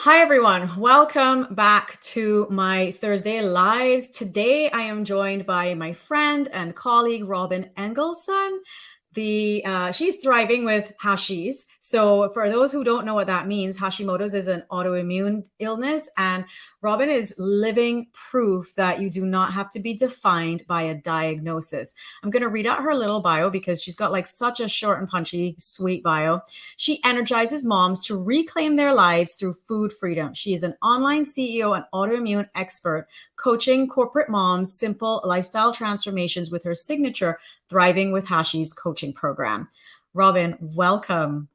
Hi, everyone. Welcome back to my Thursday Lives. Today, I am joined by my friend and colleague, Robyn Engelson. She's thriving with Hashis. So for those who don't know what that means, Hashimoto's is an autoimmune illness, and Robyn is living proof that you do not have to be defined by a diagnosis. I'm going to read out her little bio because she's got like such a short and punchy, sweet bio. She energizes moms to reclaim their lives through food freedom. She is an online CEO and autoimmune expert, coaching corporate moms simple lifestyle transformations with her signature Thriving with Hashis coaching program. Robyn, welcome.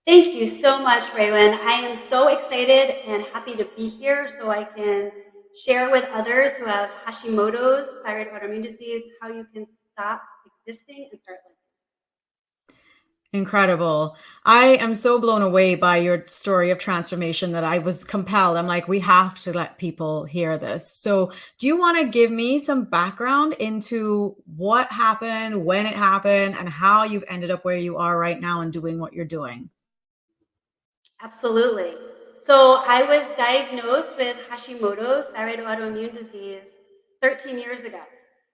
Thank you so much, Raywin. I am so excited and happy to be here so I can share with others who have Hashimoto's, thyroid autoimmune disease, how you can stop existing and start living. Incredible. I am so blown away by your story of transformation that I was compelled. I'm like, we have to let people hear this. So do you want to give me some background into what happened, when it happened, and how you've ended up where you are right now and doing what you're doing? Absolutely. So I was diagnosed with Hashimoto's, thyroid autoimmune disease, 13 years ago.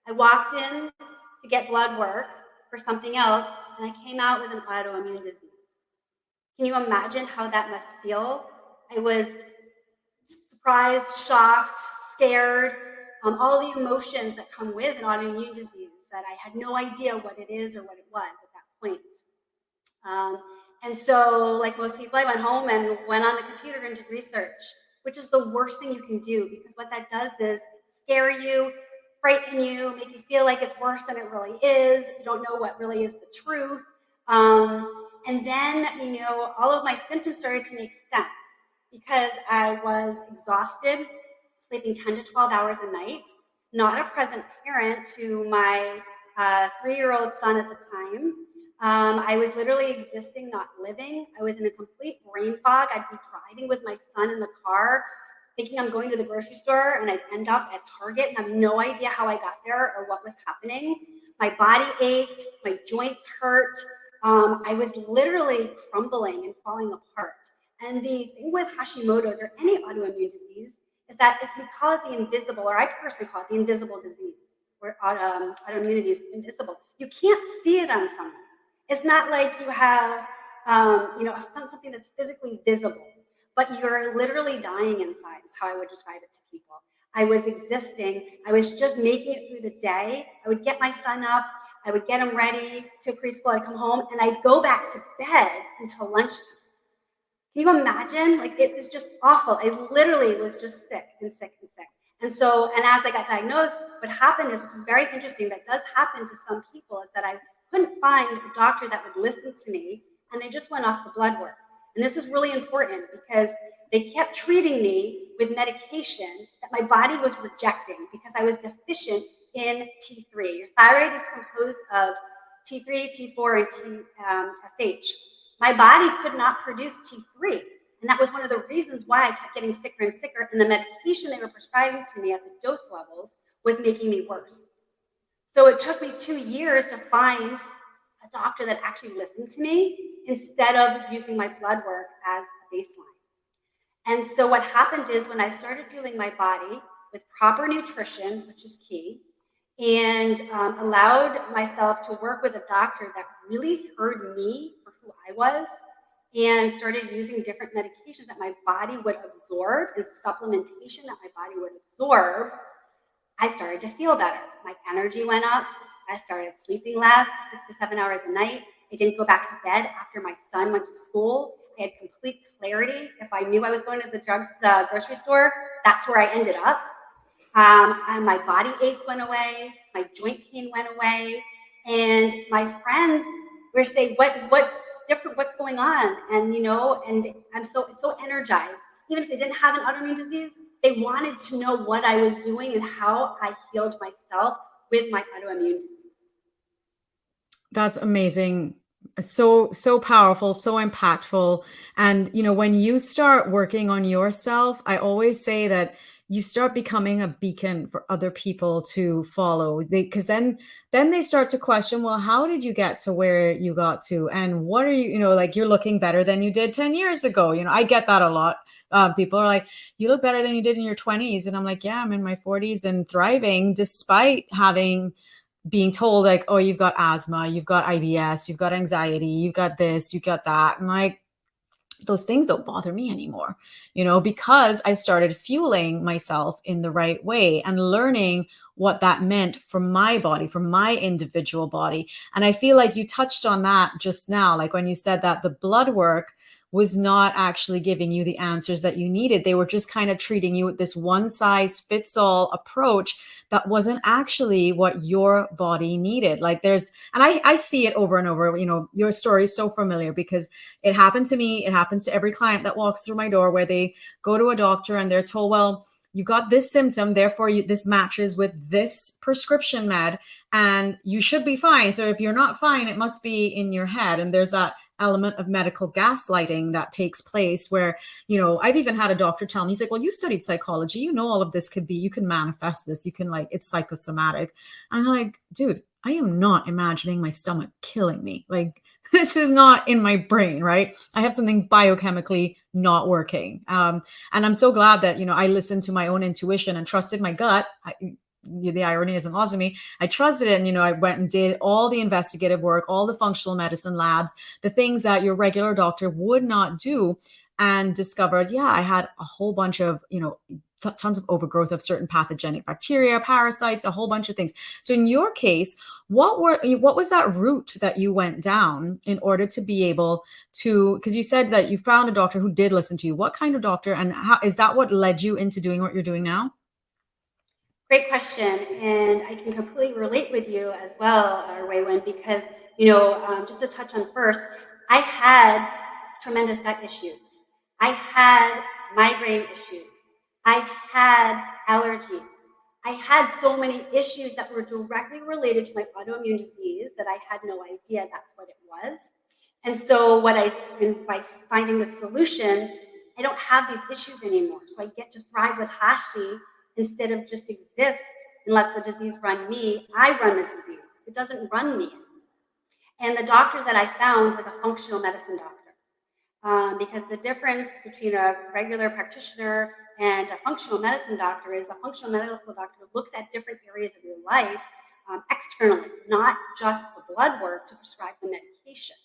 I walked in to get blood work for something else, and I came out with an autoimmune disease. Can you imagine how that must feel? I was surprised, shocked, scared, all the emotions that come with an autoimmune disease that I had no idea what it is or what it was at that point. And so, like most people, I went home and went on the computer and did research, which is the worst thing you can do because what that does is scare you, frighten you, make you feel like it's worse than it really is. You don't know what really is the truth. And then, all of my symptoms started to make sense because I was exhausted, sleeping 10 to 12 hours a night, not a present parent to my 3-year-old son at the time. I was literally existing, not living. I was in a complete brain fog. I'd be driving with my son in the car, thinking I'm going to the grocery store, and I'd end up at Target and have no idea how I got there or what was happening. My body ached, my joints hurt. I was literally crumbling and falling apart. And the thing with Hashimoto's or any autoimmune disease is that we call it the invisible, or I personally call it the invisible disease, where autoimmunity is invisible. You can't see it on someone. It's not like you have, something that's physically visible, but you're literally dying inside is how I would describe it to people. I was existing. I was just making it through the day. I would get my son up. I would get him ready to preschool. I'd come home, and I'd go back to bed until lunchtime. Can you imagine? Like, it was just awful. I literally was just sick and sick and sick. And so, and as I got diagnosed, what happened is, which is very interesting, that does happen to some people, is that I couldn't find a doctor that would listen to me, and they just went off the blood work. And this is really important because they kept treating me with medication that my body was rejecting because I was deficient in T3. Your thyroid is composed of T3, T4, and TSH. My body could not produce T3. And that was one of the reasons why I kept getting sicker and sicker. And the medication they were prescribing to me at the dose levels was making me worse. So it took me 2 years to find a doctor that actually listened to me instead of using my blood work as a baseline. And so what happened is when I started fueling my body with proper nutrition, which is key, and allowed myself to work with a doctor that really heard me for who I was and started using different medications that my body would absorb and supplementation that my body would absorb, I started to feel better. My energy went up. I started sleeping less, 6 to 7 hours a night. I didn't go back to bed after my son went to school. I had complete clarity. If I knew I was going to the grocery store, that's where I ended up. And my body aches went away. My joint pain went away. And my friends were saying, what's different? What's going on? And, and I'm so energized. Even if they didn't have an autoimmune disease, they wanted to know what I was doing and how I healed myself with my autoimmune disease. That's amazing. So powerful, so impactful. And, when you start working on yourself, I always say that you start becoming a beacon for other people to follow. Because then they start to question, well, how did you get to where you got to? And what are you, like you're looking better than you did 10 years ago. I get that a lot. People are like, you look better than you did in your 20s. And I'm like, yeah, I'm in my 40s and thriving despite being told like, oh, you've got asthma, you've got IBS, you've got anxiety, you've got this, you've got that. And like, those things don't bother me anymore, because I started fueling myself in the right way and learning what that meant for my body, for my individual body. And I feel like you touched on that just now, like when you said that the blood work was not actually giving you the answers that you needed. They were just kind of treating you with this one size fits all approach that wasn't actually what your body needed. Like and I see it over and over. Your story is so familiar because it happened to me. It happens to every client that walks through my door, where they go to a doctor and they're told, well, you got this symptom, therefore this matches with this prescription med and you should be fine. So if you're not fine, it must be in your head. And there's that element of medical gaslighting that takes place where, I've even had a doctor tell me, he's like, well, you studied psychology, all of this you can manifest this, you can it's psychosomatic. I'm like, dude, I am not imagining my stomach killing me. Like, this is not in my brain, right? I have something biochemically not working. And I'm so glad that, I listened to my own intuition and trusted my gut. The irony isn't lost on me. I trusted it. And, I went and did all the investigative work, all the functional medicine labs, the things that your regular doctor would not do, and discovered, yeah, I had a whole bunch of, tons of overgrowth of certain pathogenic bacteria, parasites, a whole bunch of things. So in your case, what was that route that you went down in order to be able to, because you said that you found a doctor who did listen to you. What kind of doctor, and how is that what led you into doing what you're doing now? Great question, and I can completely relate with you as well, 𝘀𝗺𝗀, because, just to touch on first, I had tremendous gut issues. I had migraine issues. I had allergies. I had so many issues that were directly related to my autoimmune disease that I had no idea that's what it was. And so by finding the solution, I don't have these issues anymore. So I get to thrive with Hashi instead of just exist and let the disease run me. I run the disease. It doesn't run me. And the doctor that I found was a functional medicine doctor. Because the difference between a regular practitioner and a functional medicine doctor is the functional medical doctor looks at different areas of your life externally, not just the blood work to prescribe the medication.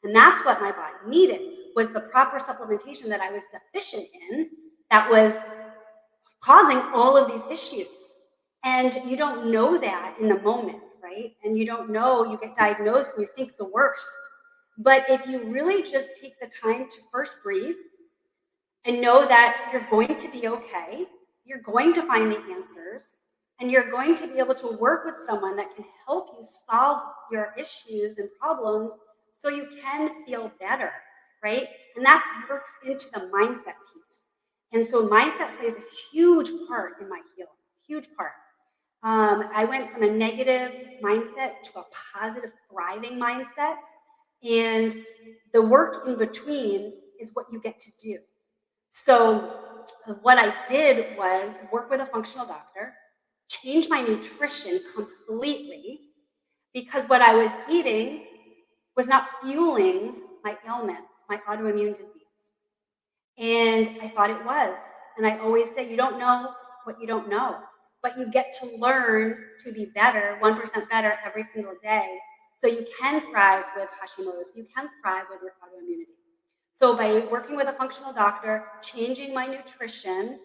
And that's what my body needed, was the proper supplementation that I was deficient in that was causing all of these issues. And you don't know that in the moment, right? And you don't know, you get diagnosed and you think the worst. But if you really just take the time to first breathe and know that you're going to be okay, you're going to find the answers, and you're going to be able to work with someone that can help you solve your issues and problems so you can feel better, right? And that works into the mindset piece. And so mindset plays a huge part in my healing, huge part. I went from a negative mindset to a positive, thriving mindset. And the work in between is what you get to do. So what I did was work with a functional doctor, change my nutrition completely, because what I was eating was not fueling my ailments, my autoimmune disease. And I thought it was. And I always say, you don't know what you don't know, but you get to learn to be better, 1% better every single day. So you can thrive with Hashimoto's, you can thrive with your autoimmunity. So by working with a functional doctor, changing my nutrition,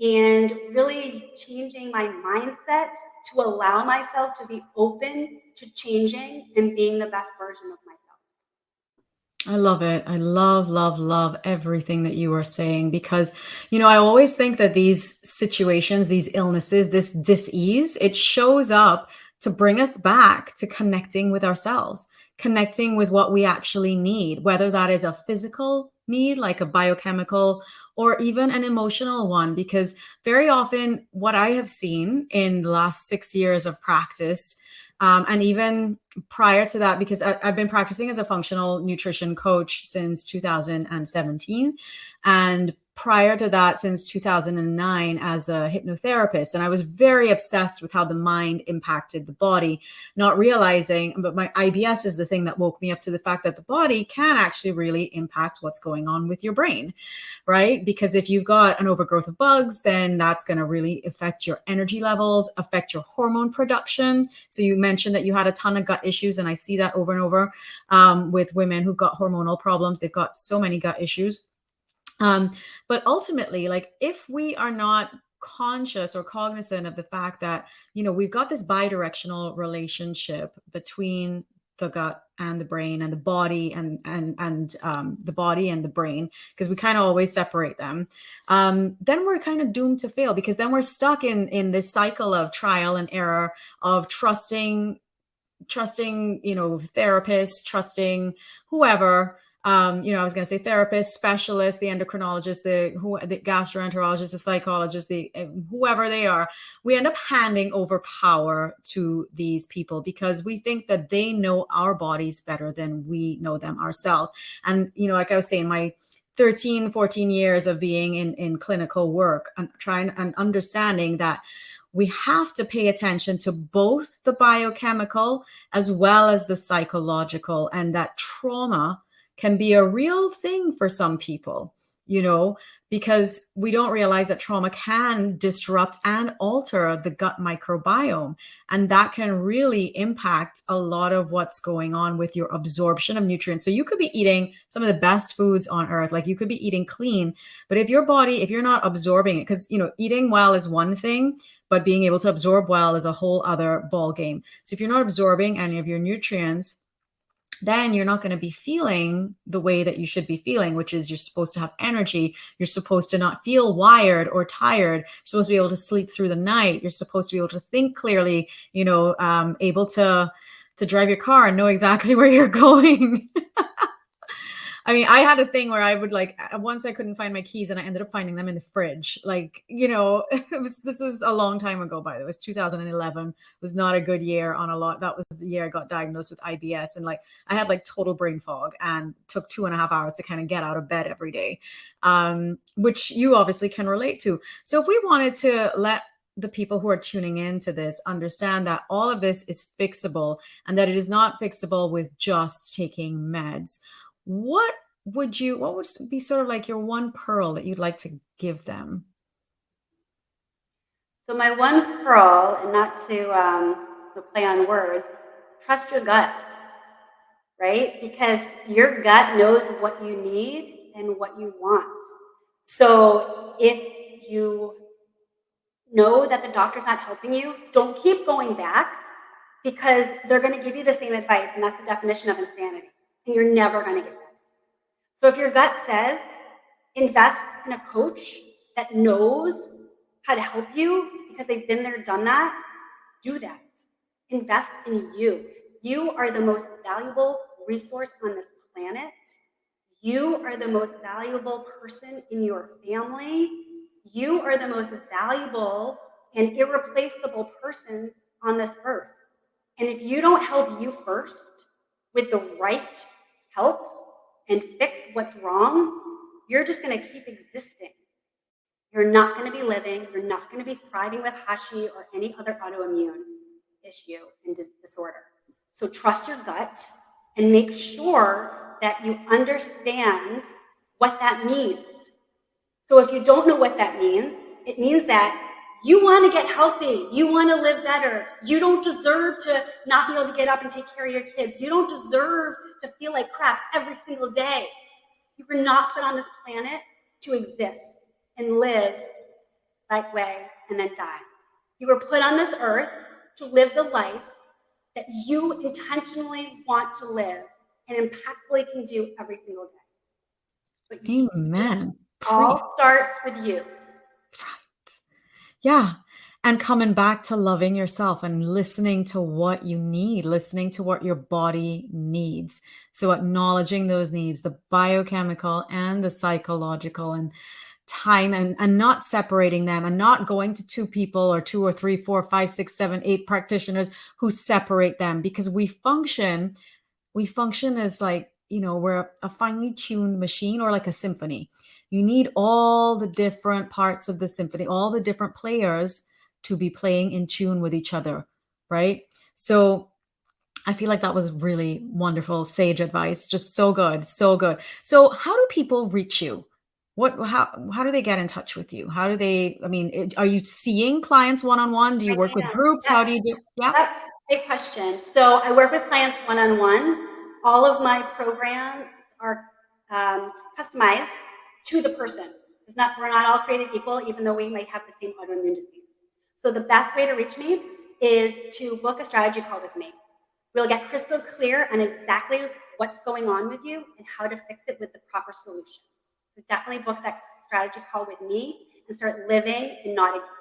and really changing my mindset to allow myself to be open to changing and being the best version of myself. I love it. I love everything that you are saying, because, I always think that these situations, these illnesses, this dis-ease, it shows up to bring us back to connecting with ourselves, connecting with what we actually need, whether that is a physical need, like a biochemical, or even an emotional one. Because very often what I have seen in the last 6 years of practice, and even prior to that, because I've been practicing as a functional nutrition coach since 2017. And prior to that, since 2009 as a hypnotherapist. And I was very obsessed with how the mind impacted the body, not realizing, but my IBS is the thing that woke me up to the fact that the body can actually really impact what's going on with your brain, right? Because if you've got an overgrowth of bugs, then that's going to really affect your energy levels, affect your hormone production. So you mentioned that you had a ton of gut issues, and I see that over and over with women who've got hormonal problems. They've got so many gut issues. But ultimately, like, if we are not conscious or cognizant of the fact that, you know, we've got this bidirectional relationship between the gut and the brain and the body and the body and the brain, because we kind of always separate them, then we're kind of doomed to fail, because then we're stuck in this cycle of trial and error, of trusting, you know, therapists, trusting whoever, you know, I was going to say therapist, specialist, the endocrinologist, the gastroenterologist, the psychologist, whoever they are. We end up handing over power to these people because we think that they know our bodies better than we know them ourselves. And, you know, like I was saying, my 13, 14 years of being in clinical work and trying and understanding that we have to pay attention to both the biochemical as well as the psychological, and that trauma can be a real thing for some people, you know, because we don't realize that trauma can disrupt and alter the gut microbiome. And that can really impact a lot of what's going on with your absorption of nutrients. So you could be eating some of the best foods on earth, like you could be eating clean, but if your body, if you're not absorbing it, because, you know, eating well is one thing, but being able to absorb well is a whole other ball game. So if you're not absorbing any of your nutrients, then you're not going to be feeling the way that you should be feeling, which is you're supposed to have energy. You're supposed to not feel wired or tired. You're supposed to be able to sleep through the night. You're supposed to be able to think clearly, you know, able to drive your car and know exactly where you're going. I mean, I had a thing where I would, like, once I couldn't find my keys and I ended up finding them in the fridge. Like, you know, this was a long time ago, by the way. It was 2011. It was not a good year on a lot. That was the year I got diagnosed with IBS. And like, I had like total brain fog and took 2.5 hours to kind of get out of bed every day, which you obviously can relate to. So if we wanted to let the people who are tuning into this understand that all of this is fixable and that it is not fixable with just taking meds, what would be sort of like your one pearl that you'd like to give them? So my one pearl, and not to play on words, trust your gut, right? Because your gut knows what you need and what you want. So if you know that the doctor's not helping you, don't keep going back, because they're going to give you the same advice, and that's the definition of insanity, and you're never going to get better. So if your gut says invest in a coach that knows how to help you because they've been there, done that, do that. Invest in you. You are the most valuable resource on this planet. You are the most valuable person in your family. You are the most valuable and irreplaceable person on this earth. And if you don't help you first with the right help and fix what's wrong, you're just going to keep existing. You're not going to be living. You're not going to be thriving with Hashis or any other autoimmune issue and disorder. So trust your gut and make sure that you understand what that means. So if you don't know what that means, it means that you want to get healthy. You want to live better. You don't deserve to not be able to get up and take care of your kids. You don't deserve to feel like crap every single day. You were not put on this planet to exist and live that way and then die. You were put on this earth to live the life that you intentionally want to live and impactfully can do every single day. But Amen. It all starts with you. Yeah. And coming back to loving yourself and listening to what you need, listening to what your body needs. So acknowledging those needs, the biochemical and the psychological, and tying them and not separating them, and not going to two people or 2 or 3, 4, 5, 6, 7, 8 practitioners who separate them, because we function as like, you know, we're a finely tuned machine, or like a symphony. You need all the different parts of the symphony, all the different players to be playing in tune with each other, right? So I feel like that was really wonderful, sage advice. Just so good, so good. So how do people reach you? How do they get in touch with you? How do they, I mean, are you seeing clients one-on-one? Do you work with groups? How do you do? Yeah. That's a big question. So I work with clients one-on-one. All of my programs are customized to the person. We're not all created equal, even though we might have the same autoimmune disease. So the best way to reach me is to book a strategy call with me. We'll get crystal clear on exactly what's going on with you and how to fix it with the proper solution. So definitely book that strategy call with me and start living and not existing.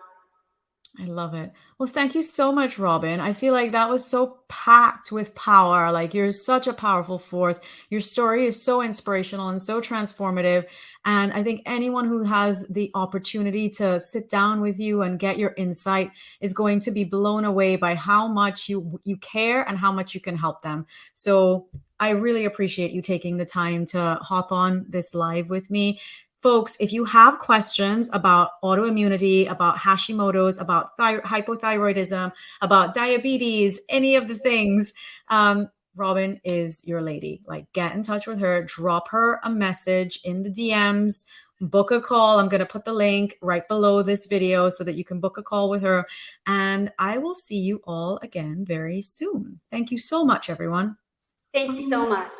I love it. Well, thank you so much, Robyn. I feel like that was so packed with power. Like, you're such a powerful force. Your story is so inspirational and so transformative. And I think anyone who has the opportunity to sit down with you and get your insight is going to be blown away by how much you care and how much you can help them. So I really appreciate you taking the time to hop on this live with me. Folks, if you have questions about autoimmunity, about Hashimoto's, about hypothyroidism, about diabetes, any of the things, Robyn is your lady. Like, get in touch with her, drop her a message in the DMs, book a call. I'm going to put the link right below this video so that you can book a call with her. And I will see you all again very soon. Thank you so much, everyone. Thank you so much.